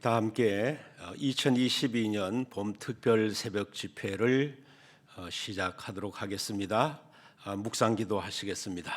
다 함께 2022년 봄 특별 새벽 집회를 시작하도록 하겠습니다. 묵상 기도하시겠습니다.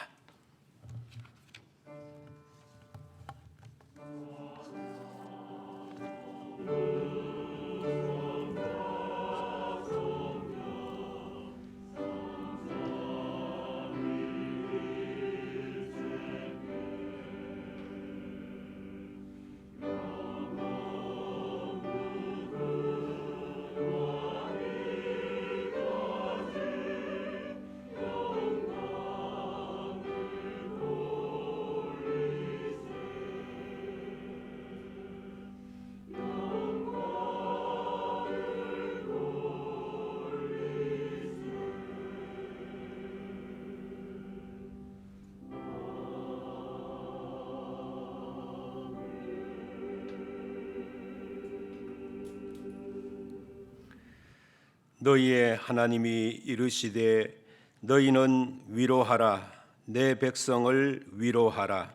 너희의 하나님이 이르시되 너희는 위로하라 내 백성을 위로하라.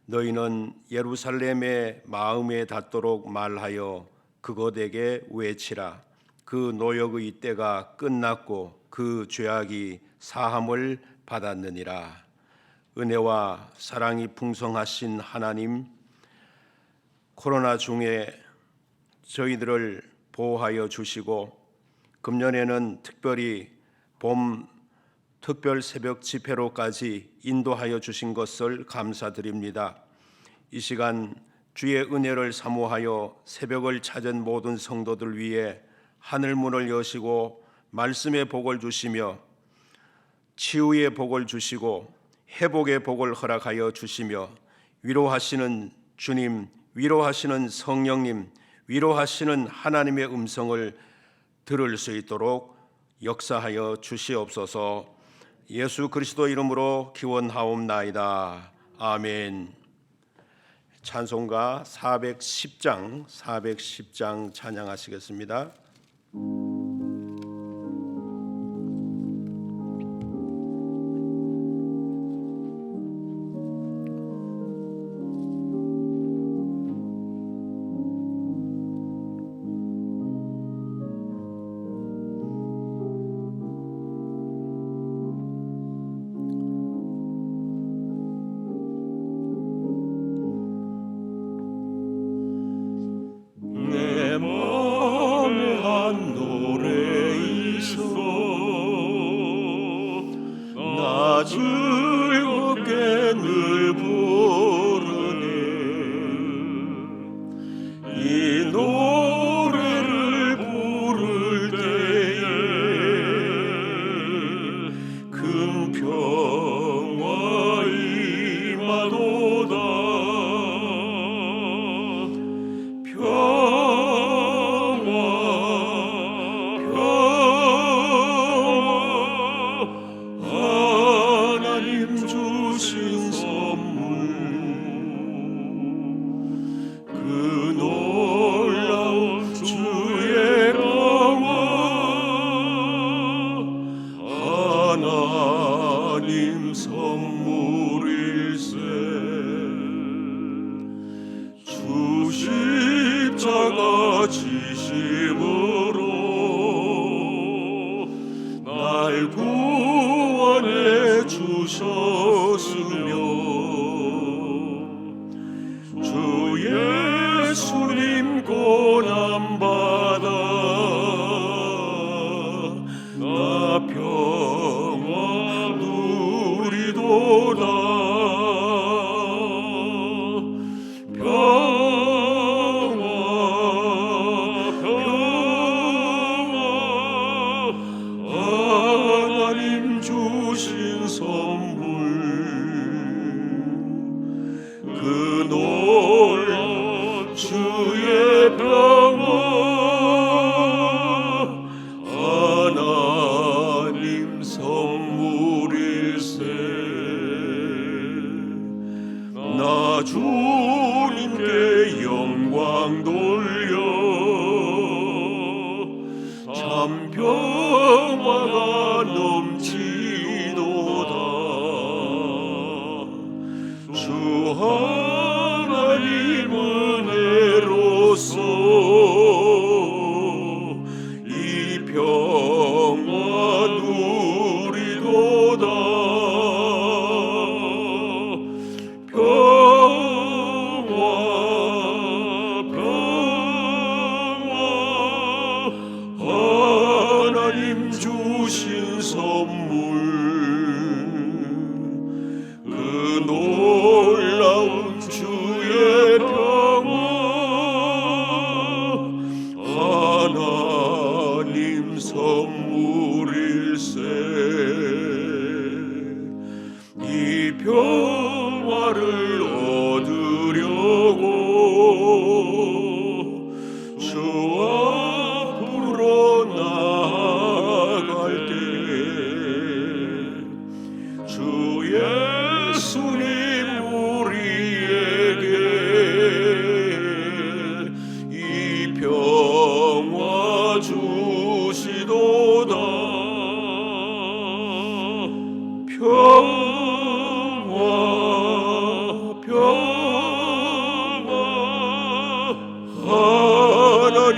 너희는 예루살렘의 마음에 닿도록 말하여 그곳에게 외치라. 그 노역의 때가 끝났고 그 죄악이 사함을 받았느니라. 은혜와 사랑이 풍성하신 하나님, 코로나 중에 저희들을 보호하여 주시고 금년에는 특별히 봄 특별 새벽 집회로까지 인도하여 주신 것을 감사드립니다. 이 시간 주의 은혜를 사모하여 새벽을 찾은 모든 성도들 위해 하늘 문을 여시고 말씀의 복을 주시며 치유의 복을 주시고 회복의 복을 허락하여 주시며 위로하시는 주님, 위로하시는 성령님, 위로하시는 하나님의 음성을 들을 수 있도록 역사하여 주시옵소서. 예수 그리스도 이름으로 기원하옵나이다. 아멘. 찬송가 410장 찬양하시겠습니다. 즐겁게 늘 부르네. 이 노래를 부를 때에 큰 평화 임하도다. 하나님 선물일세. 주 십자가 지심으로 날 구원해 주셨으며 주 예수님 고난받아 나 평화 누리도다. 평화 하나님 주신 선물 그 놀라운 주의 평화 하나님 선물일세. 나 주님께 영광 돌려 참 평화가 넘치도다. 주 하나님 은혜로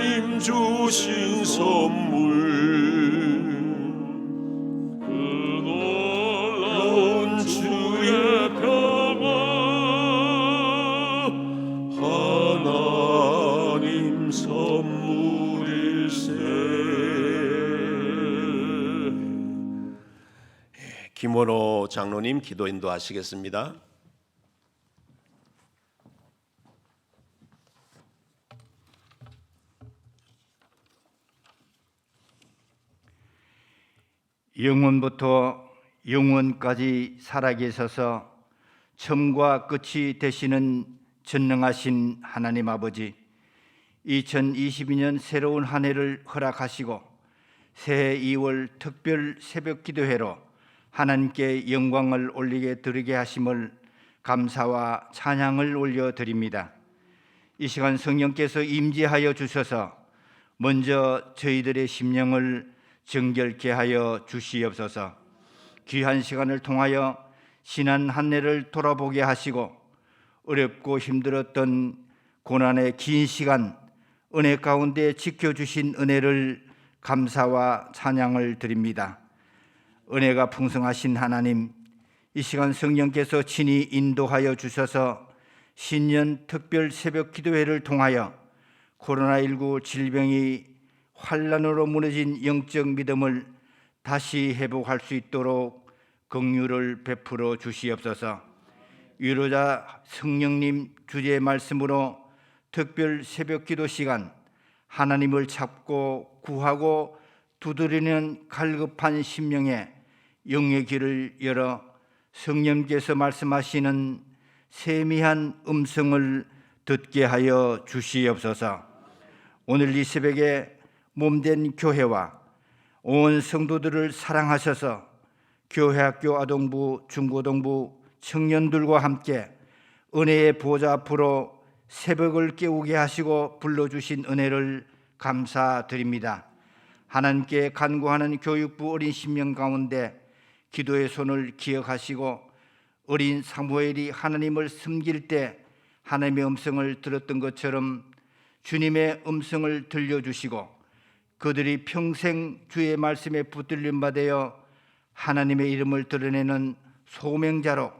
하나님 주신 선물 그 놀라운 주의 평화 하나님 선물일세. 김원호 장로님 기도 인도하시겠습니다. 영원부터 영원까지 살아계셔서 처음과 끝이 되시는 전능하신 하나님 아버지, 2022년 새로운 한 해를 허락하시고 새해 2월 특별 새벽 기도회로 하나님께 영광을 올리게 드리게 하심을 감사와 찬양을 올려드립니다. 이 시간 성령께서 임재하여 주셔서 먼저 저희들의 심령을 정결케 하여 주시옵소서. 귀한 시간을 통하여 지난 한 해를 돌아보게 하시고 어렵고 힘들었던 고난의 긴 시간 은혜 가운데 지켜주신 은혜를 감사와 찬양을 드립니다. 은혜가 풍성하신 하나님, 이 시간 성령께서 친히 인도하여 주셔서 신년 특별 새벽 기도회를 통하여 코로나19 질병이 환난으로 무너진 영적 믿음을 다시 회복할 수 있도록 긍휼을 베풀어 주시옵소서. 위로자 성령님 주제의 말씀으로 특별 새벽 기도 시간 하나님을 찾고 구하고 두드리는 갈급한 심령에 영의 길을 열어 성령께서 말씀하시는 세미한 음성을 듣게 하여 주시옵소서. 오늘 이 새벽에 몸된 교회와 온 성도들을 사랑하셔서 교회학교 아동부, 중고등부 청년들과 함께 은혜의 보좌 앞으로 새벽을 깨우게 하시고 불러주신 은혜를 감사드립니다. 하나님께 간구하는 교육부 어린 심령 가운데 기도의 손을 기억하시고 어린 사무엘이 하나님을 섬길 때 하나님의 음성을 들었던 것처럼 주님의 음성을 들려주시고 그들이 평생 주의 말씀에 붙들림 받아 하나님의 이름을 드러내는 소명자로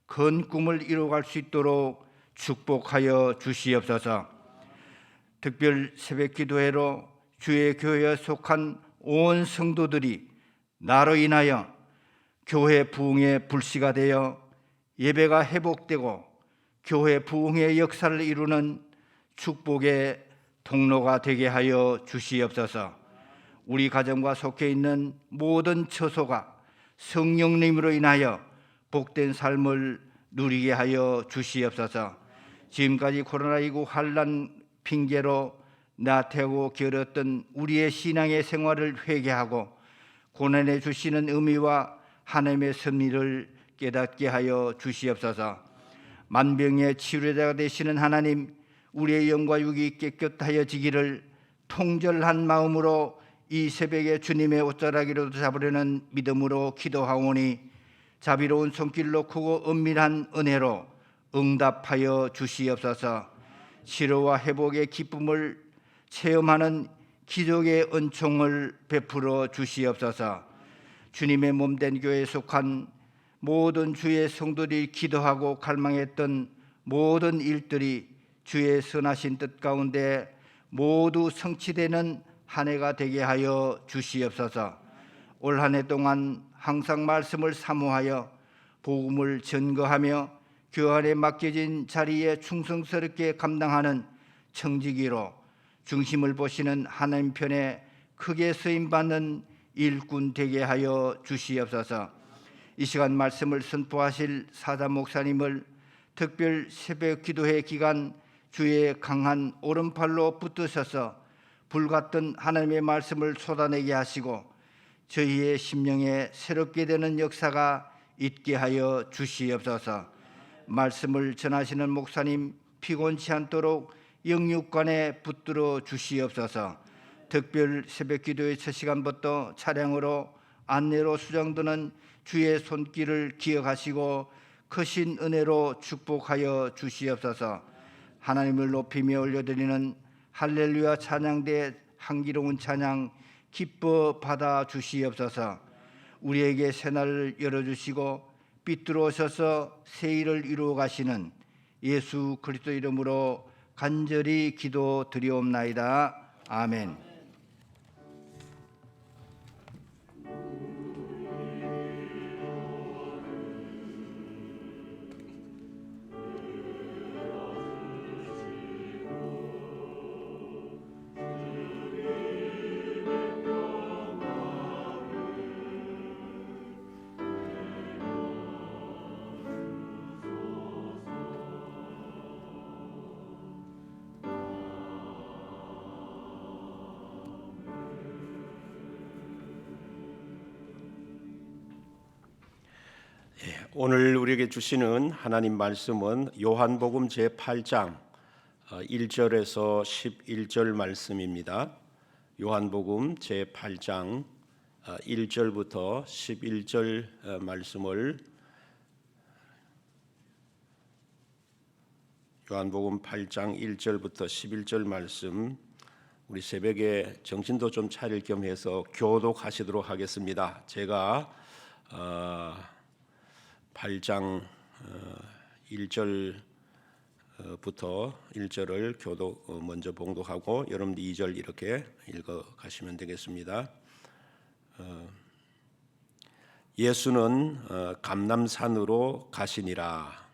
큰 꿈을 이루어갈 수 있도록 축복하여 주시옵소서. 특별 새벽 기도회로 주의 교회에 속한 온 성도들이 나로 인하여 교회 부흥의 불씨가 되어 예배가 회복되고 교회 부흥의 역사를 이루는 축복의 통로가 되게 하여 주시옵소서. 우리 가정과 속해 있는 모든 처소가 성령님으로 인하여 복된 삶을 누리게 하여 주시옵소서. 지금까지 코로나19 환난 핑계로 나태하고 게을렀던 우리의 신앙의 생활을 회개하고 고난에 주시는 의미와 하나님의 섭리를 깨닫게 하여 주시옵소서. 만병의 치료자가 되시는 하나님, 우리의 영과 육이 깨끗하여지기를 통절한 마음으로 이 새벽에 주님의 옷자락이라도 잡으려는 믿음으로 기도하오니 자비로운 손길로 크고 은밀한 은혜로 응답하여 주시옵소서. 치료와 회복의 기쁨을 체험하는 기적의 은총을 베풀어 주시옵소서. 주님의 몸된 교회에 속한 모든 주의 성도들이 기도하고 갈망했던 모든 일들이 주의 선하신 뜻 가운데 모두 성취되는 한 해가 되게 하여 주시옵소서. 올 한 해 동안 항상 말씀을 사모하여 복음을 전거하며 교환에 맡겨진 자리에 충성스럽게 감당하는 청지기로 중심을 보시는 하나님 편에 크게 쓰임받는 일꾼 되게 하여 주시옵소서. 이 시간 말씀을 선포하실 사자 목사님을 특별 새벽 기도회 기간 주의 강한 오른팔로 붙드셔서 불같은 하나님의 말씀을 쏟아내게 하시고 저희의 심령에 새롭게 되는 역사가 있게 하여 주시옵소서. 말씀을 전하시는 목사님 피곤치 않도록 영육간에 붙들어 주시옵소서. 특별 새벽 기도의 첫 시간부터 차량으로 안내로 수정되는 주의 손길을 기억하시고 크신 은혜로 축복하여 주시옵소서. 하나님을 높이며 올려드리는 할렐루야 찬양대 향기로운 찬양 기뻐 받아 주시옵소서. 우리에게 새날을 열어주시고 빛으로 오셔서 새 일을 이루어 가시는 예수 그리스도 이름으로 간절히 기도드리옵나이다. 아멘. 오늘 우리에게 주시는 하나님 말씀은 요한복음 제8장 1절에서 11절 말씀입니다. 요한복음 제8장 1절부터 11절 말씀을 요한복음 8장 1절부터 11절 말씀 우리 새벽에 정신도 좀 차릴 겸 해서 교독하시도록 하겠습니다. 제가 8장 1절부터 1절을 교독 먼저 봉독하고 여러분들 2절 이렇게 읽어 가시면 되겠습니다. 예수는 감람산으로 가시니라.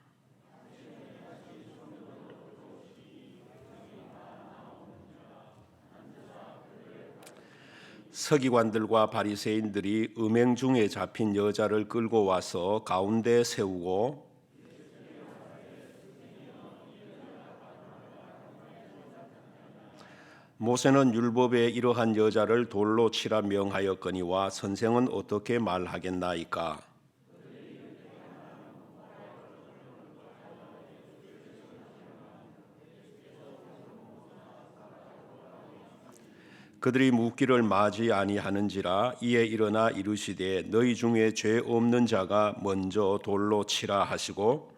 서기관들과 바리새인들이 음행 중에 잡힌 여자를 끌고 와서 가운데 세우고 모세는 율법에 이러한 여자를 돌로 치라 명하였거니와 선생은 어떻게 말하겠나이까? 그들이 묻기를 마지 아니하는지라. 이에 일어나 이르시되 너희 중에 죄 없는 자가 먼저 돌로 치라 하시고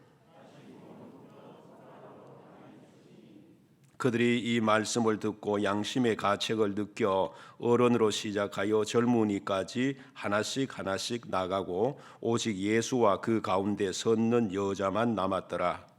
그들이 이 말씀을 듣고 양심의 가책을 느껴 어른으로 시작하여 젊은이까지 하나씩 하나씩 나가고 오직 예수와 그 가운데 섰는 여자만 남았더라.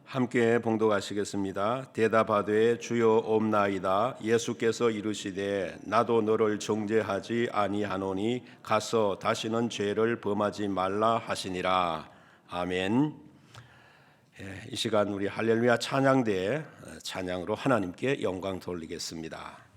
함께 봉독하시겠습니다. 대답하되 주여 없나이다. 예수께서 이르시되 나도 너를 정죄하지 아니하노니 가서 다시는 죄를 범하지 말라 하시니라. 아멘. 이 시간 우리 할렐루야 찬양대 찬양으로 하나님께 영광 돌리겠습니다.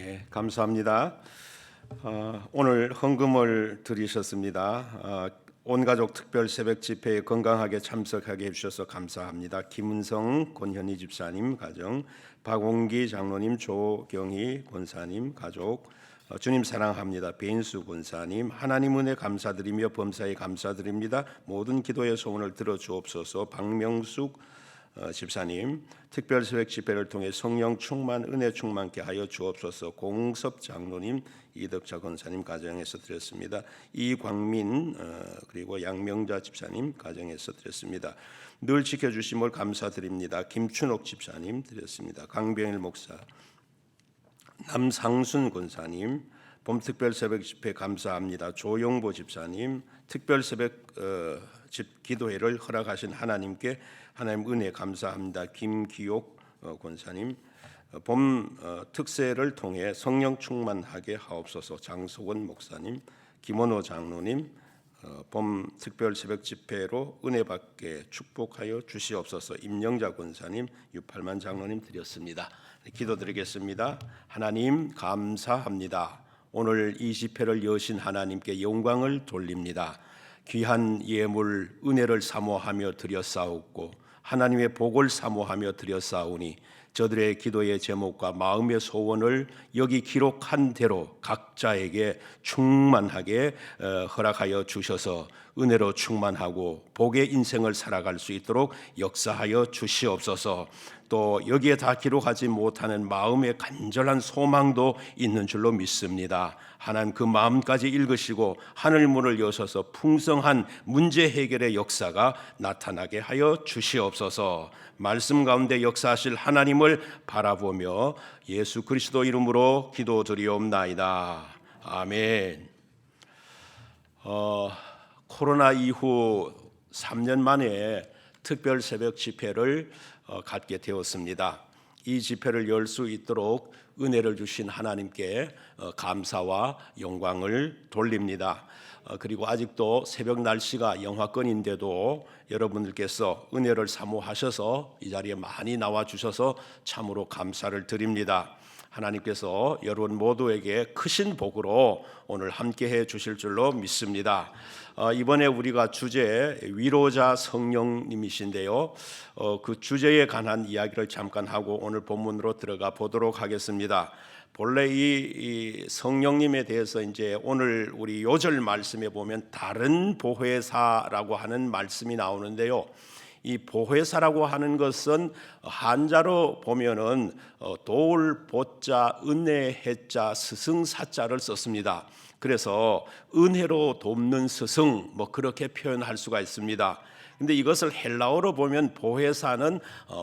예, 감사합니다. 오늘 헌금을 드리셨습니다. 온 가족 특별 새벽 집회에 건강하게 참석하게 해주셔서 감사합니다. 김은성 권현희 집사님 가정, 박홍기 장로님, 조경희 권사님 가족, 주님 사랑합니다. 배인수 권사님, 하나님 은혜 감사드리며 범사에 감사드립니다. 모든 기도의 소원을 들어주옵소서. 박명숙 집사님, 특별 새벽 집회를 통해 성령 충만, 은혜 충만케 하여 주옵소서. 공섭 장로님, 이덕자 권사님 가정에서 드렸습니다. 이광민 그리고 양명자 집사님 가정에서 드렸습니다. 늘 지켜주심을 감사드립니다. 김춘옥 집사님 드렸습니다. 강병일 목사, 남상순 권사님, 봄특별 새벽 집회 감사합니다. 조용보 집사님, 특별 새벽 기도회를 허락하신 하나님께 하나님 은혜 감사합니다. 김기옥 권사님, 봄 특세를 통해 성령 충만하게 하옵소서. 장소건 목사님, 김원호 장로님, 봄 특별 새벽 집회로 은혜 받게 축복하여 주시옵소서. 임영자 권사님, 유팔만 장로님 드렸습니다. 기도드리겠습니다. 하나님 감사합니다. 오늘 이 집회를 여신 하나님께 영광을 돌립니다. 귀한 예물 은혜를 사모하며 드렸사옵고 하나님의 복을 사모하며 드렸사오니 저들의 기도의 제목과 마음의 소원을 여기 기록한 대로 각자에게 충만하게 허락하여 주셔서 은혜로 충만하고 복의 인생을 살아갈 수 있도록 역사하여 주시옵소서. 또 여기에 다 기록하지 못하는 마음의 간절한 소망도 있는 줄로 믿습니다. 하나님 그 마음까지 읽으시고 하늘 문을 여셔서 풍성한 문제 해결의 역사가 나타나게 하여 주시옵소서. 말씀 가운데 역사하실 하나님을 바라보며 예수 그리스도 이름으로 기도드리옵나이다. 아멘. 코로나 이후 3년 만에 특별 새벽 집회를 갖게 되었습니다. 이 집회를 열 수 있도록 은혜를 주신 하나님께 감사와 영광을 돌립니다. 그리고 아직도 새벽 날씨가 영하권인데도 여러분들께서 은혜를 사모하셔서 이 자리에 많이 나와 주셔서 참으로 감사를 드립니다. 하나님께서 여러분 모두에게 크신 복으로 오늘 함께해 주실 줄로 믿습니다. 이번에 우리가 주제 위로자 성령님이신데요. 그 주제에 관한 이야기를 잠깐 하고 오늘 본문으로 들어가 보도록 하겠습니다. 본래 이 성령님에 대해서 이제 오늘 우리 요절 말씀에 보면 다른 보혜사라고 하는 말씀이 나오는데요. 이 보혜사라고 하는 것은 한자로 보면은 도울 보자 은혜 해자 스승 사자를 썼습니다. 그래서 은혜로 돕는 스승 뭐 그렇게 표현할 수가 있습니다. 근데 이것을 헬라어로 보면 보혜사는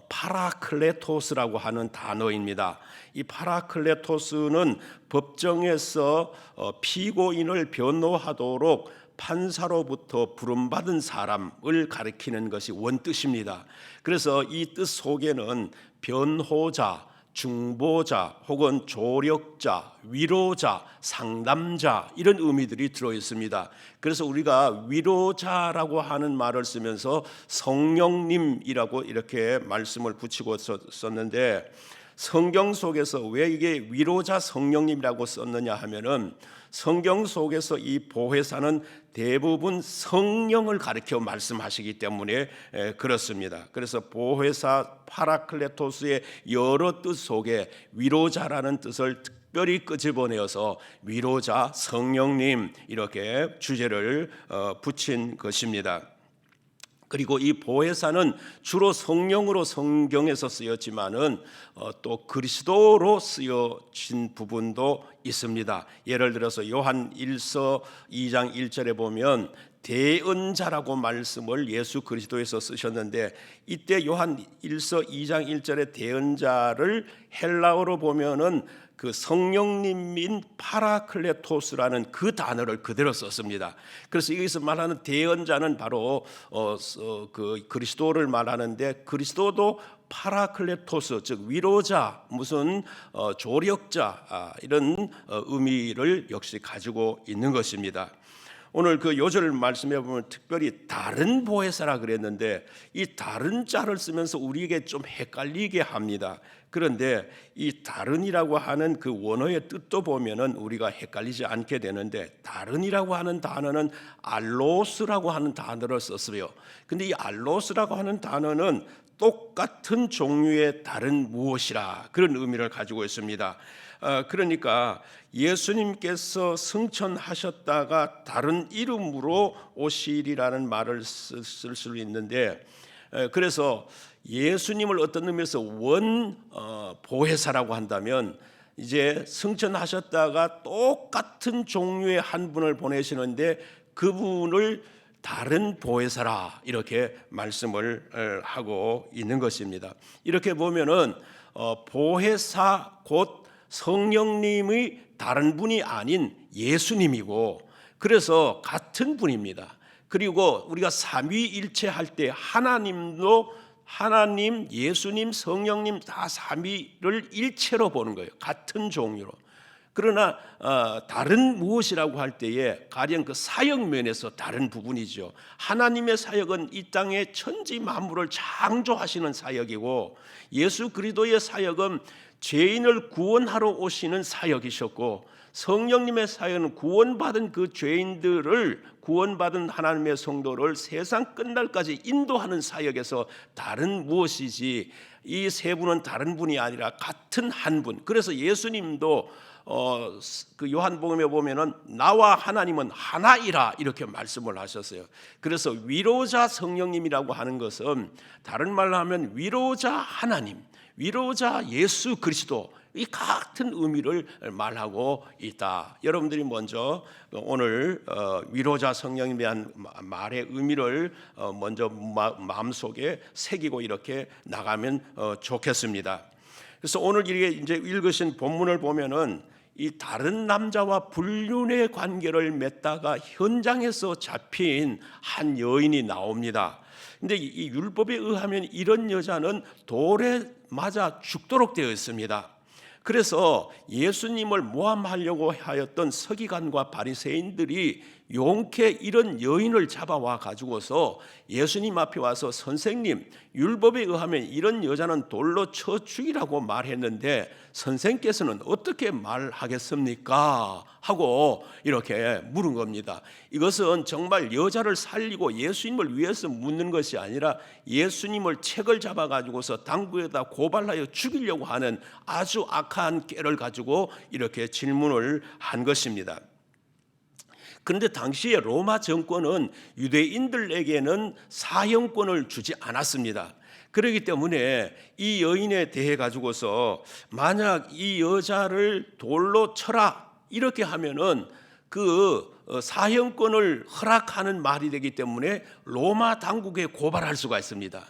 파라클레토스라고 하는 단어입니다. 이 파라클레토스는 법정에서 피고인을 변호하도록 판사로부터 부름받은 사람을 가리키는 것이 원뜻입니다. 그래서 이 뜻 속에는 변호자, 중보자 혹은 조력자, 위로자, 상담자 이런 의미들이 들어 있습니다. 그래서 우리가 위로자라고 하는 말을 쓰면서 성령님이라고 이렇게 말씀을 붙이고 썼는데 성경 속에서 왜 이게 위로자 성령님이라고 썼느냐 하면은 성경 속에서 이 보혜사는 대부분 성령을 가리켜 말씀하시기 때문에 그렇습니다. 그래서 보혜사 파라클레토스의 여러 뜻 속에 위로자라는 뜻을 특별히 끄집어내어서 위로자 성령님 이렇게 주제를 붙인 것입니다. 그리고 이 보혜사는 주로 성령으로 성경에서 쓰였지만은 또 그리스도로 쓰여진 부분도 있습니다. 예를 들어서 요한 1서 2장 1절에 보면 대언자라고 말씀을 예수 그리스도에서 쓰셨는데 이때 요한 1서 2장 1절의 대언자를 헬라어로 보면은 그 성령님인 파라클레토스라는 그 단어를 그대로 썼습니다. 그래서 여기서 말하는 대언자는 바로 그 그리스도를 말하는데 그리스도도 파라클레토스 즉 위로자 무슨 조력자 이런 의미를 역시 가지고 있는 것입니다. 오늘 그 요절 말씀해 보면 특별히 다른 보혜사라 그랬는데 이 다른 자를 쓰면서 우리에게 좀 헷갈리게 합니다. 그런데 이 다른이라고 하는 그 원어의 뜻도 보면은 우리가 헷갈리지 않게 되는데, 다른이라고 하는 단어는 알로스라고 하는 단어를 썼어요. 근데 이 알로스라고 하는 단어는 똑같은 종류의 다른 무엇이라 그런 의미를 가지고 있습니다. 그러니까 예수님께서 승천하셨다가 다른 이름으로 오시리라는 말을 쓸 수 있는데, 그래서 예수님을 어떤 의미에서 보혜사라고 한다면, 이제 승천하셨다가 똑같은 종류의 한 분을 보내시는데 그분을 다른 보혜사라 이렇게 말씀을 하고 있는 것입니다. 이렇게 보면은 보혜사 곧 성령님의 다른 분이 아닌 예수님이고, 그래서 같은 분입니다. 그리고 우리가 삼위일체 할 때 하나님도 하나님, 예수님, 성령님 다 삼위를 일체로 보는 거예요. 같은 종류로. 그러나 다른 무엇이라고 할 때에 가령 그 사역 면에서 다른 부분이죠. 하나님의 사역은 이 땅의 천지 만물을 창조하시는 사역이고, 예수 그리스도의 사역은 죄인을 구원하러 오시는 사역이셨고, 성령님의 사역은 구원받은 그 죄인들을, 구원받은 하나님의 성도를 세상 끝날까지 인도하는 사역에서 다른 무엇이지, 이 세 분은 다른 분이 아니라 같은 한 분. 그래서 예수님도 그 요한복음에 보면은 나와 하나님은 하나이라 이렇게 말씀을 하셨어요. 그래서 위로자 성령님이라고 하는 것은 다른 말로 하면 위로자 하나님, 위로자 예수 그리스도, 이 같은 의미를 말하고 있다. 여러분들이 먼저 오늘 위로자 성령님에 대한 말의 의미를 먼저 마음속에 새기고 이렇게 나가면 좋겠습니다. 그래서 오늘 이제 읽으신 본문을 보면은 이 다른 남자와 불륜의 관계를 맺다가 현장에서 잡힌 한 여인이 나옵니다. 근데 이 율법에 의하면 이런 여자는 돌에 맞아 죽도록 되어 있습니다. 그래서 예수님을 모함하려고 하였던 서기관과 바리새인들이 용케 이런 여인을 잡아와 가지고서 예수님 앞에 와서 선생님, 율법에 의하면 이런 여자는 돌로 쳐 죽이라고 말했는데 선생께서는 어떻게 말하겠습니까? 하고 이렇게 물은 겁니다. 이것은 정말 여자를 살리고 예수님을 위해서 묻는 것이 아니라 예수님을 책을 잡아 가지고서 당구에다 고발하여 죽이려고 하는 아주 악한 꾀를 가지고 이렇게 질문을 한 것입니다. 그런데 당시에 로마 정권은 유대인들에게는 사형권을 주지 않았습니다. 그렇기 때문에 이 여인에 대해 가지고서 만약 이 여자를 돌로 쳐라 이렇게 하면은 그 사형권을 허락하는 말이 되기 때문에 로마 당국에 고발할 수가 있습니다.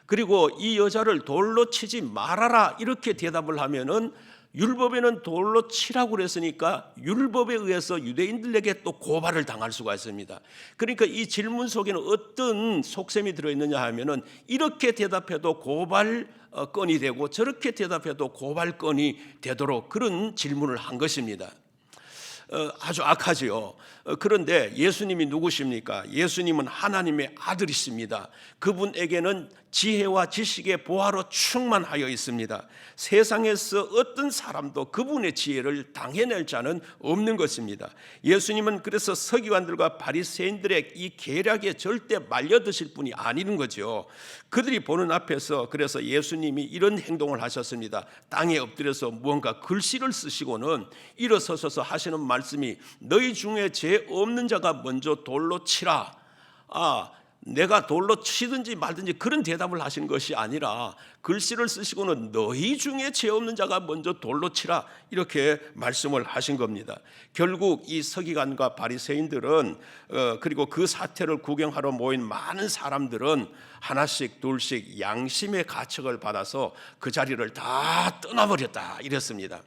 그리고 이 여자를 돌로 치지 말아라 이렇게 대답을 하면은 율법에는 돌로 치라고 그랬으니까 율법에 의해서 유대인들에게 또 고발을 당할 수가 있습니다. 그러니까 이 질문 속에는 어떤 속셈이 들어있느냐 하면은 이렇게 대답해도 고발건이 되고 저렇게 대답해도 고발건이 되도록 그런 질문을 한 것입니다. 아주 악하지요. 그런데 예수님이 누구십니까? 예수님은 하나님의 아들이십니다. 그분에게는 지혜와 지식의 보화로 충만하여 있습니다. 세상에서 어떤 사람도 그분의 지혜를 당해낼 자는 없는 것입니다. 예수님은 그래서 서기관들과 바리새인들의 이 계략에 절대 말려드실 분이 아니는 거죠. 그들이 보는 앞에서 그래서 예수님이 이런 행동을 하셨습니다. 땅에 엎드려서 무언가 글씨를 쓰시고는 일어서셔서 하시는 말씀이 너희 중에 죄 없는 자가 먼저 돌로 치라. 내가 돌로 치든지 말든지 그런 대답을 하신 것이 아니라 글씨를 쓰시고는 너희 중에 죄 없는 자가 먼저 돌로 치라 이렇게 말씀을 하신 겁니다. 결국 이 서기관과 바리새인들은 그리고 그 사태를 구경하러 모인 많은 사람들은 하나씩 둘씩 양심의 가책을 받아서 그 자리를 다 떠나버렸다 이랬습니다.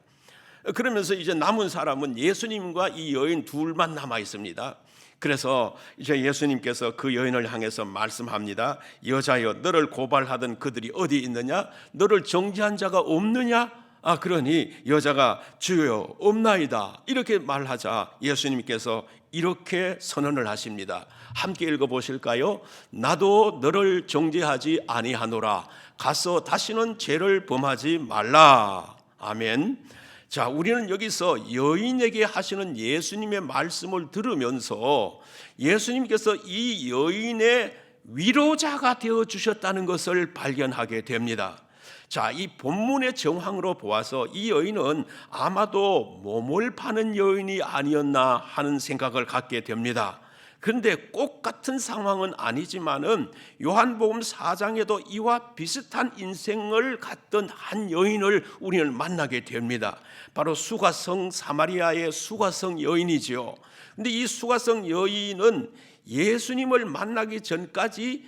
그러면서 이제 남은 사람은 예수님과 이 여인 둘만 남아 있습니다. 그래서 이제 예수님께서 그 여인을 향해서 말씀합니다. 여자여, 너를 고발하던 그들이 어디 있느냐? 너를 정죄한 자가 없느냐? 그러니 여자가 주여 없나이다 이렇게 말하자 예수님께서 이렇게 선언을 하십니다. 함께 읽어보실까요? 나도 너를 정죄하지 아니하노라. 가서 다시는 죄를 범하지 말라. 아멘. 자, 우리는 여기서 여인에게 하시는 예수님의 말씀을 들으면서 예수님께서 이 여인의 위로자가 되어 주셨다는 것을 발견하게 됩니다. 자, 이 본문의 정황으로 보아서 이 여인은 아마도 몸을 파는 여인이 아니었나 하는 생각을 갖게 됩니다. 그런데 꼭 같은 상황은 아니지만은 요한복음 4장에도 이와 비슷한 인생을 갖던 한 여인을 우리는 만나게 됩니다. 바로 수가성 사마리아의 수가성 여인이지요. 근데 이 수가성 여인은 예수님을 만나기 전까지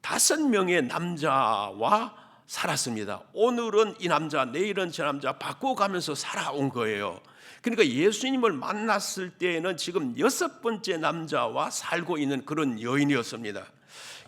5명의 남자와 살았습니다. 오늘은 이 남자, 내일은 저 남자 바꿔가면서 살아온 거예요. 그러니까 예수님을 만났을 때에는 지금 6번째 남자와 살고 있는 그런 여인이었습니다.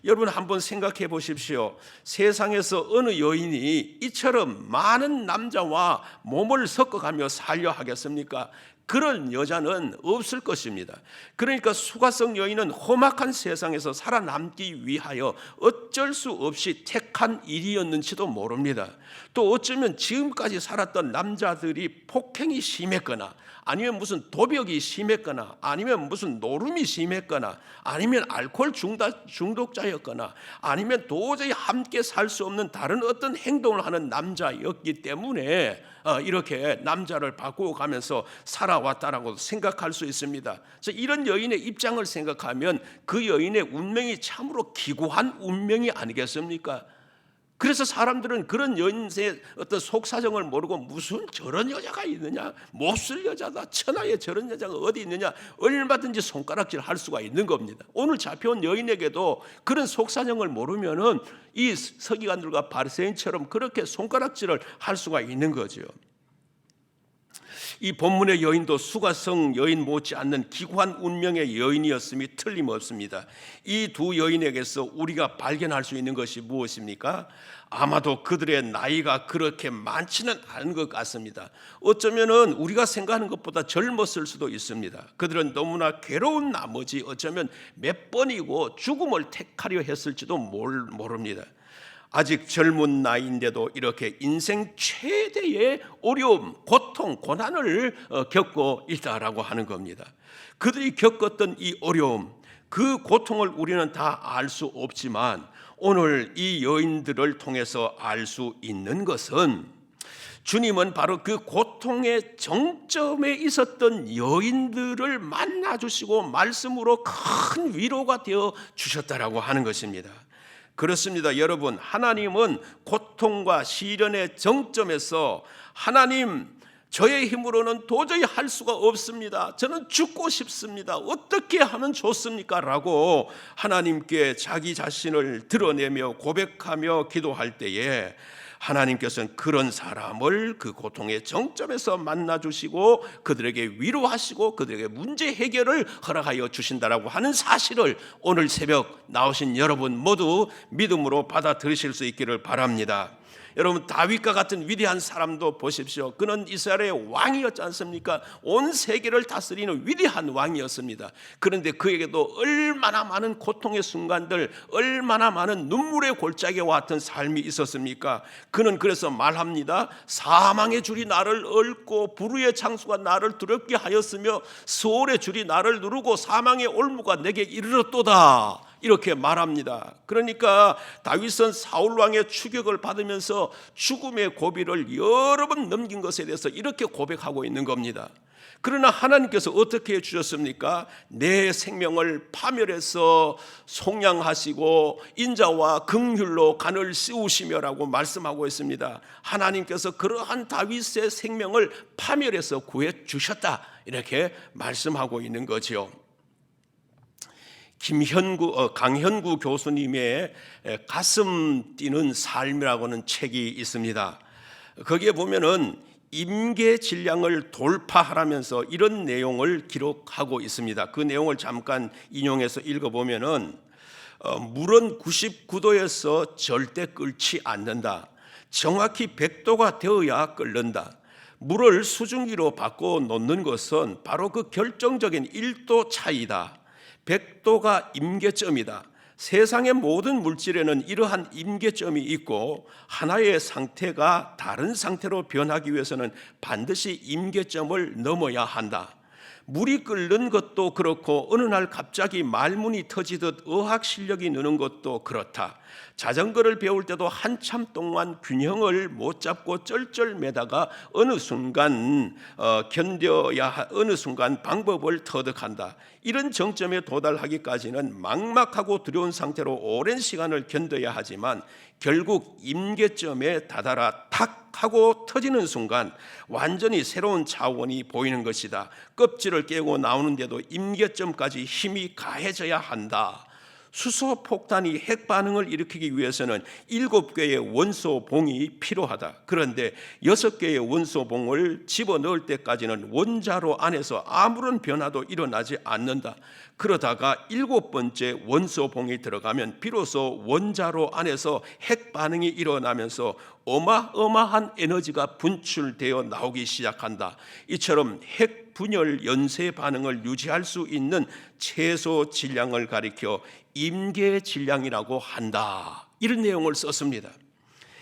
여러분 한번 생각해 보십시오. 세상에서 어느 여인이 이처럼 많은 남자와 몸을 섞어가며 살려 하겠습니까? 그런 여자는 없을 것입니다. 그러니까 수가성 여인은 험악한 세상에서 살아남기 위하여 어쩔 수 없이 택한 일이었는지도 모릅니다. 또 어쩌면 지금까지 살았던 남자들이 폭행이 심했거나 아니면 무슨 도벽이 심했거나 아니면 무슨 노름이 심했거나 아니면 알코올 중독자였거나 아니면 도저히 함께 살 수 없는 다른 어떤 행동을 하는 남자였기 때문에 이렇게 남자를 바꾸어 가면서 살아왔다라고 생각할 수 있습니다. 이런 여인의 입장을 생각하면 그 여인의 운명이 참으로 기구한 운명이 아니겠습니까? 그래서 사람들은 그런 여인의 어떤 속사정을 모르고 무슨 저런 여자가 있느냐, 몹쓸 여자다, 천하에 저런 여자가 어디 있느냐 얼마든지 손가락질 할 수가 있는 겁니다. 오늘 잡혀온 여인에게도 그런 속사정을 모르면은 이 서기관들과 바리새인처럼 그렇게 손가락질을 할 수가 있는 거죠. 이 본문의 여인도 수가성 여인 못지않는 기구한 운명의 여인이었음이 틀림없습니다. 이 두 여인에게서 우리가 발견할 수 있는 것이 무엇입니까? 아마도 그들의 나이가 그렇게 많지는 않은 것 같습니다. 어쩌면은 우리가 생각하는 것보다 젊었을 수도 있습니다. 그들은 너무나 괴로운 나머지 어쩌면 몇 번이고 죽음을 택하려 했을지도 모릅니다. 아직 젊은 나이인데도 이렇게 인생 최대의 어려움, 고통, 고난을 겪고 있다라고 하는 겁니다. 그들이 겪었던 이 어려움, 그 고통을 우리는 다 알 수 없지만 오늘 이 여인들을 통해서 알 수 있는 것은 주님은 바로 그 고통의 정점에 있었던 여인들을 만나주시고 말씀으로 큰 위로가 되어 주셨다라고 하는 것입니다. 그렇습니다. 여러분, 하나님은 고통과 시련의 정점에서 하나님, 저의 힘으로는 도저히 할 수가 없습니다. 저는 죽고 싶습니다. 어떻게 하면 좋습니까? 라고 하나님께 자기 자신을 드러내며 고백하며 기도할 때에 하나님께서는 그런 사람을 그 고통의 정점에서 만나주시고 그들에게 위로하시고 그들에게 문제 해결을 허락하여 주신다라고 하는 사실을 오늘 새벽 나오신 여러분 모두 믿음으로 받아들이실 수 있기를 바랍니다. 여러분, 다윗과 같은 위대한 사람도 보십시오. 그는 이스라엘의 왕이었지 않습니까? 온 세계를 다스리는 위대한 왕이었습니다. 그런데 그에게도 얼마나 많은 고통의 순간들, 얼마나 많은 눈물의 골짜기와 같은 삶이 있었습니까? 그는 그래서 말합니다. 사망의 줄이 나를 얽고 불의의 창수가 나를 두렵게 하였으며 수월의 줄이 나를 누르고 사망의 올무가 내게 이르렀도다. 이렇게 말합니다. 그러니까 다윗은 사울 왕의 추격을 받으면서 죽음의 고비를 여러 번 넘긴 것에 대해서 이렇게 고백하고 있는 겁니다. 그러나 하나님께서 어떻게 해주셨습니까? 내 생명을 파멸해서 속량하시고 인자와 긍휼로 간을 씌우시며라고 말씀하고 있습니다. 하나님께서 그러한 다윗의 생명을 파멸해서 구해 주셨다, 이렇게 말씀하고 있는 거죠. 강현구 교수님의 가슴 뛰는 삶이라고는 책이 있습니다. 거기에 보면은 임계 질량을 돌파하라면서 이런 내용을 기록하고 있습니다. 그 내용을 잠깐 인용해서 읽어보면은 물은 99도에서 절대 끓지 않는다. 정확히 100도가 되어야 끓는다. 물을 수증기로 바꿔 놓는 것은 바로 그 결정적인 1도 차이다. 100도가 임계점이다. 세상의 모든 물질에는 이러한 임계점이 있고 하나의 상태가 다른 상태로 변하기 위해서는 반드시 임계점을 넘어야 한다. 물이 끓는 것도 그렇고 어느 날 갑자기 말문이 터지듯 어학 실력이 느는 것도 그렇다. 자전거를 배울 때도 한참 동안 균형을 못 잡고 쩔쩔매다가 어느 순간 어느 순간 방법을 터득한다. 이런 정점에 도달하기까지는 막막하고 두려운 상태로 오랜 시간을 견뎌야 하지만 결국 임계점에 다다라 탁 하고 터지는 순간 완전히 새로운 차원이 보이는 것이다. 껍질을 깨고 나오는데도 임계점까지 힘이 가해져야 한다. 수소 폭탄이 핵 반응을 일으키기 위해서는 7개의 원소봉이 필요하다. 그런데 6개의 원소봉을 집어넣을 때까지는 원자로 안에서 아무런 변화도 일어나지 않는다. 그러다가 7번째 원소봉이 들어가면 비로소 원자로 안에서 핵 반응이 일어나면서 어마어마한 에너지가 분출되어 나오기 시작한다. 이처럼 핵 분열 연쇄 반응을 유지할 수 있는 최소 질량을 가리켜 임계 질량이라고 한다. 이런 내용을 썼습니다.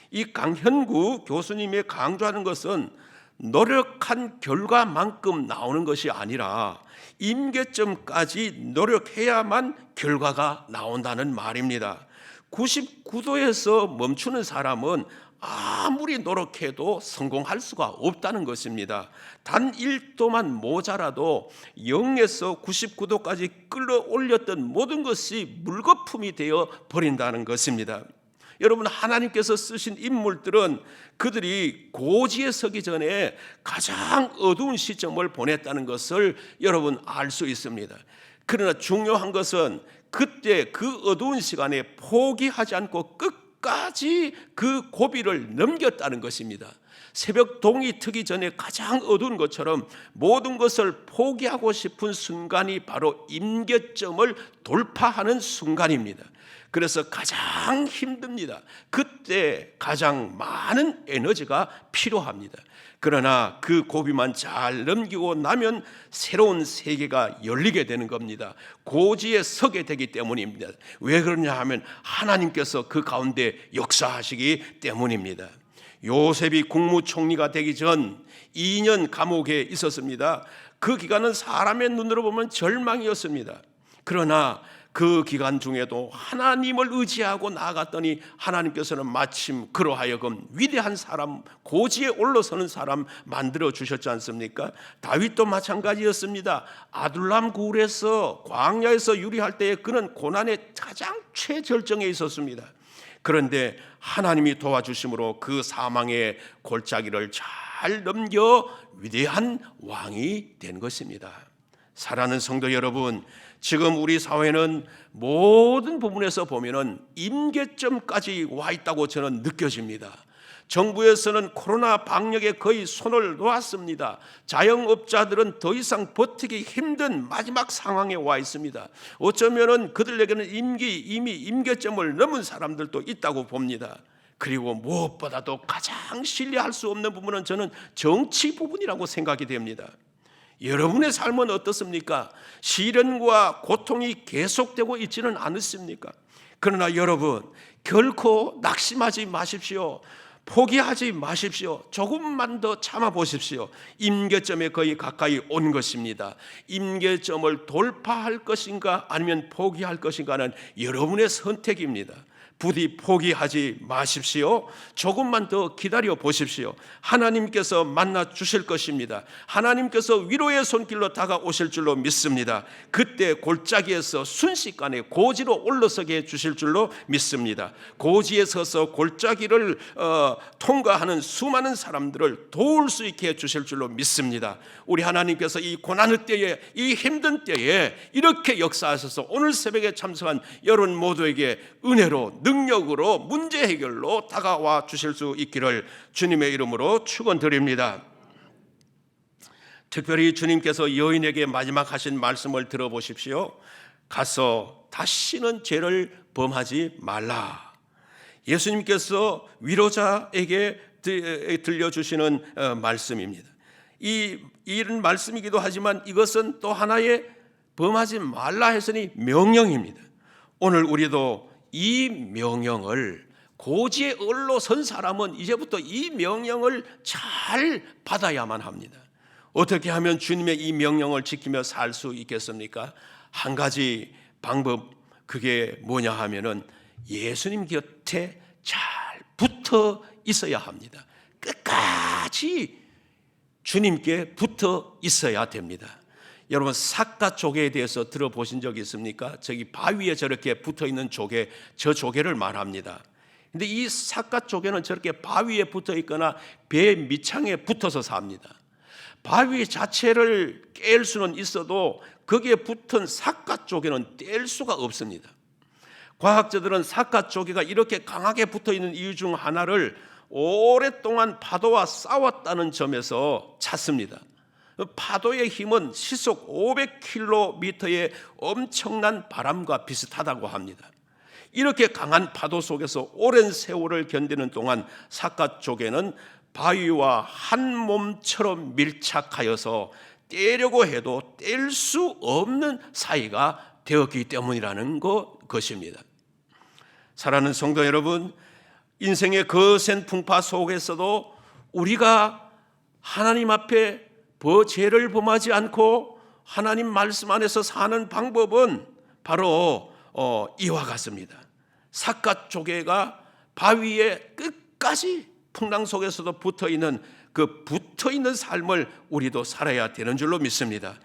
이 강현구 교수님의 강조하는 것은 노력한 결과만큼 나오는 것이 아니라 임계점까지 노력해야만 결과가 나온다는 말입니다. 99도에서 멈추는 사람은 아무리 노력해도 성공할 수가 없다는 것입니다. 단 1도만 모자라도 0에서 99도까지 끌어올렸던 모든 것이 물거품이 되어 버린다는 것입니다. 여러분, 하나님께서 쓰신 인물들은 그들이 고지에 서기 전에 가장 어두운 시점을 보냈다는 것을 여러분 알 수 있습니다. 그러나 중요한 것은 그때 그 어두운 시간에 포기하지 않고 끝까지 그 고비를 넘겼다는 것입니다. 새벽 동이 트기 전에 가장 어두운 것처럼 모든 것을 포기하고 싶은 순간이 바로 임계점을 돌파하는 순간입니다. 그래서 가장 힘듭니다. 그때 가장 많은 에너지가 필요합니다. 그러나 그 고비만 잘 넘기고 나면 새로운 세계가 열리게 되는 겁니다. 고지에 서게 되기 때문입니다. 왜 그러냐 하면 하나님께서 그 가운데 역사하시기 때문입니다. 요셉이 국무총리가 되기 전 2년 감옥에 있었습니다. 그 기간은 사람의 눈으로 보면 절망이었습니다. 그러나 그 기간 중에도 하나님을 의지하고 나아갔더니 하나님께서는 마침 그로 하여금 위대한 사람, 고지에 올라서는 사람 만들어 주셨지 않습니까? 다윗도 마찬가지였습니다. 아둘람 굴에서 광야에서 유리할 때에 그는 고난의 가장 최절정에 있었습니다. 그런데 하나님이 도와주심으로 그 사망의 골짜기를 잘 넘겨 위대한 왕이 된 것입니다. 사랑하는 성도 여러분, 지금 우리 사회는 모든 부분에서 보면은 임계점까지 와 있다고 저는 느껴집니다. 정부에서는 코로나 방역에 거의 손을 놓았습니다. 자영업자들은 더 이상 버티기 힘든 마지막 상황에 와 있습니다. 어쩌면은 그들에게는 이미 임계점을 넘은 사람들도 있다고 봅니다. 그리고 무엇보다도 가장 신뢰할 수 없는 부분은 저는 정치 부분이라고 생각이 됩니다. 여러분의 삶은 어떻습니까? 시련과 고통이 계속되고 있지는 않으십니까? 그러나 여러분, 결코 낙심하지 마십시오. 포기하지 마십시오. 조금만 더 참아보십시오. 임계점에 거의 가까이 온 것입니다. 임계점을 돌파할 것인가 아니면 포기할 것인가는 여러분의 선택입니다. 부디 포기하지 마십시오. 조금만 더 기다려 보십시오. 하나님께서 만나 주실 것입니다. 하나님께서 위로의 손길로 다가오실 줄로 믿습니다. 그때 골짜기에서 순식간에 고지로 올라서게 해 주실 줄로 믿습니다. 고지에 서서 골짜기를 통과하는 수많은 사람들을 도울 수 있게 해 주실 줄로 믿습니다. 우리 하나님께서 이 고난의 때에, 이 힘든 때에 이렇게 역사하셔서 오늘 새벽에 참석한 여러분 모두에게 은혜로, 능력으로, 문제 해결로 다가와 주실 수 있기를 주님의 이름으로 축원드립니다. 특별히 주님께서 여인에게 마지막 하신 말씀을 들어보십시오. 가서 다시는 죄를 범하지 말라. 예수님께서 위로자에게 들려주시는 말씀입니다. 이런 말씀이기도 하지만 이것은 또 하나의 범하지 말라 했으니 명령입니다. 오늘 우리도 이 명령을, 고지의 을로 선 사람은 이제부터 이 명령을 잘 받아야만 합니다. 어떻게 하면 주님의 이 명령을 지키며 살 수 있겠습니까? 한 가지 방법, 그게 뭐냐 하면은 예수님 곁에 잘 붙어 있어야 합니다. 끝까지 주님께 붙어 있어야 됩니다. 여러분, 삿갓 조개에 대해서 들어보신 적이 있습니까? 저기 바위에 저렇게 붙어 있는 조개, 저 조개를 말합니다. 근데 이 삿갓 조개는 저렇게 바위에 붙어 있거나 배 밑창에 붙어서 삽니다. 바위 자체를 깰 수는 있어도 거기에 붙은 삿갓 조개는 뗄 수가 없습니다. 과학자들은 삿갓 조개가 이렇게 강하게 붙어 있는 이유 중 하나를 오랫동안 파도와 싸웠다는 점에서 찾습니다. 파도의 힘은 시속 500km의 엄청난 바람과 비슷하다고 합니다. 이렇게 강한 파도 속에서 오랜 세월을 견디는 동안 삿갓 조개는 바위와 한 몸처럼 밀착하여서 떼려고 해도 뗄 수 없는 사이가 되었기 때문이라는 것입니다. 사랑하는 성도 여러분, 인생의 거센 풍파 속에서도 우리가 하나님 앞에 죄를 범하지 않고 하나님 말씀 안에서 사는 방법은 바로 이와 같습니다. 삿갓 조개가 바위에 끝까지 풍랑 속에서도 붙어있는 그 붙어있는 삶을 우리도 살아야 되는 줄로 믿습니다.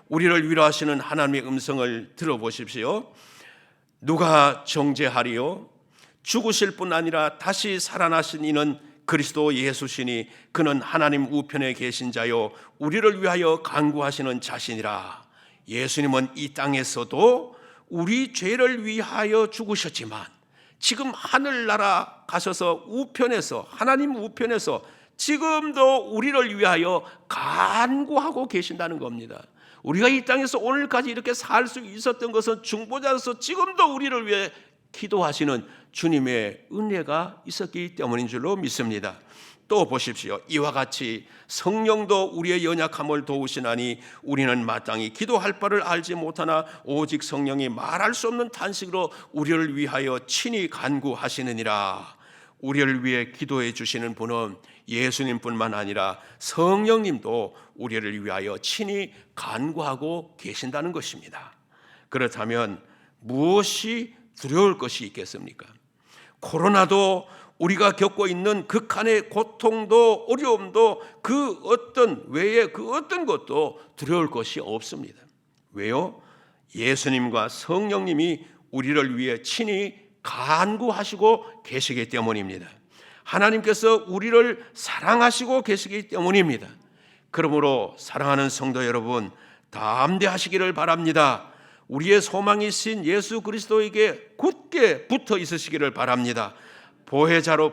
우리를 위로하시는 하나님의 음성을 들어보십시오. 누가 정죄하리요? 죽으실 뿐 아니라 다시 살아나신 이는 그리스도 예수시니 그는 하나님 우편에 계신 자요 우리를 위하여 간구하시는 자신이라. 예수님은 이 땅에서도 우리 죄를 위하여 죽으셨지만 지금 하늘나라 가셔서 우편에서, 하나님 우편에서 지금도 우리를 위하여 간구하고 계신다는 겁니다. 우리가 이 땅에서 오늘까지 이렇게 살 수 있었던 것은 중보자로서 지금도 우리를 위해 기도하시는 주님의 은혜가 있었기 때문인 줄로 믿습니다. 또 보십시오. 이와 같이 성령도 우리의 연약함을 도우시나니 우리는 마땅히 기도할 바를 알지 못하나 오직 성령이 말할 수 없는 탄식으로 우리를 위하여 친히 간구하시느니라. 우리를 위해 기도해 주시는 분은 예수님뿐만 아니라 성령님도 우리를 위하여 친히 간구하고 계신다는 것입니다. 그렇다면 무엇이 두려울 것이 있겠습니까? 코로나도 우리가 겪고 있는 극한의 고통도 어려움도 그 어떤 외에 그 어떤 것도 두려울 것이 없습니다. 왜요? 예수님과 성령님이 우리를 위해 친히 간구하시고 계시기 때문입니다. 하나님께서 우리를 사랑하시고 계시기 때문입니다. 그러므로 사랑하는 성도 여러분, 담대하시기를 바랍니다. 우리의 소망이신 예수 그리스도에게 굳게 붙어 있으시기를 바랍니다. 보혜사로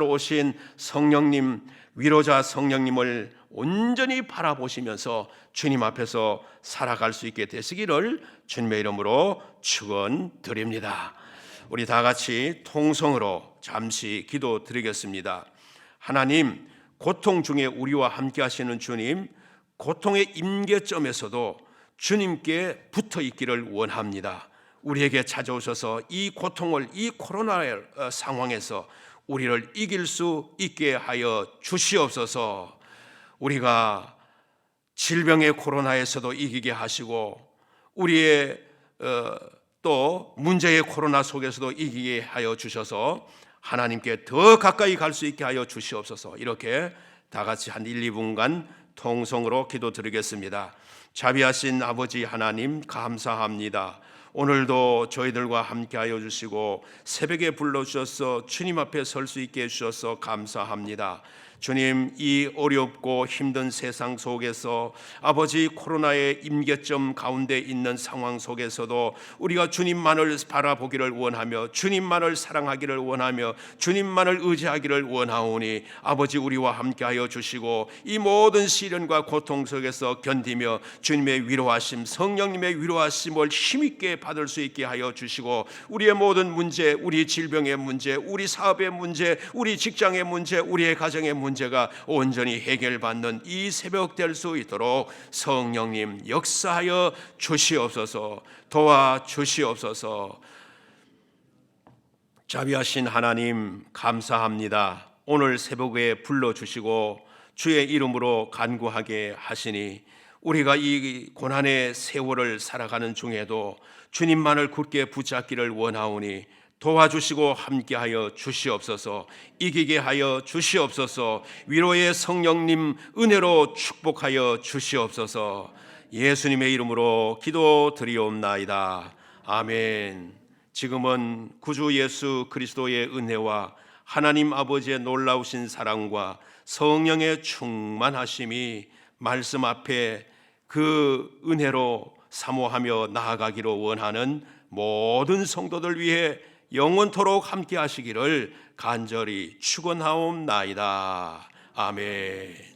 오신 성령님, 위로자 성령님을 온전히 바라보시면서 주님 앞에서 살아갈 수 있게 되시기를 주님의 이름으로 축원드립니다. 우리 다 같이 통성으로 잠시 기도드리겠습니다. 하나님, 고통 중에 우리와 함께 하시는 주님, 고통의 임계점에서도 주님께 붙어 있기를 원합니다. 우리에게 찾아오셔서 이 고통을, 이 코로나의 상황에서 우리를 이길 수 있게 하여 주시옵소서. 우리가 질병의 코로나에서도 이기게 하시고 우리의 또 문제의 코로나 속에서도 이기게 하여 주셔서 하나님께 더 가까이 갈 수 있게 하여 주시옵소서. 이렇게 다 같이 한 1, 2분간 통성으로 기도드리겠습니다. 자비하신 아버지 하나님, 감사합니다. 오늘도 저희들과 함께하여 주시고 새벽에 불러주셔서 주님 앞에 설 수 있게 해주셔서 감사합니다. 주님, 이 어렵고 힘든 세상 속에서 아버지 코로나의 임계점 가운데 있는 상황 속에서도 우리가 주님만을 바라보기를 원하며 주님만을 사랑하기를 원하며 주님만을 의지하기를 원하오니 아버지 우리와 함께하여 주시고 이 모든 시련과 고통 속에서 견디며 주님의 위로하심, 성령님의 위로하심을 힘있게 받을 수 있게 하여 주시고 우리의 모든 문제, 우리 질병의 문제, 우리 사업의 문제, 우리 직장의 문제, 우리의 가정의 문제가 온전히 해결받는 이 새벽 될 수 있도록 성령님 역사하여 주시옵소서. 도와주시옵소서. 자비하신 하나님 감사합니다. 오늘 새벽에 불러주시고 주의 이름으로 간구하게 하시니 우리가 이 고난의 세월을 살아가는 중에도 주님만을 굳게 붙잡기를 원하오니 도와주시고 함께하여 주시옵소서. 이기게 하여 주시옵소서. 위로의 성령님 은혜로 축복하여 주시옵소서. 예수님의 이름으로 기도드리옵나이다. 아멘. 지금은 구주 예수 그리스도의 은혜와 하나님 아버지의 놀라우신 사랑과 성령의 충만하심이 말씀 앞에 그 은혜로 사모하며 나아가기로 원하는 모든 성도들 위해 영원토록 함께 하시기를 간절히 축원하옵나이다. 아멘.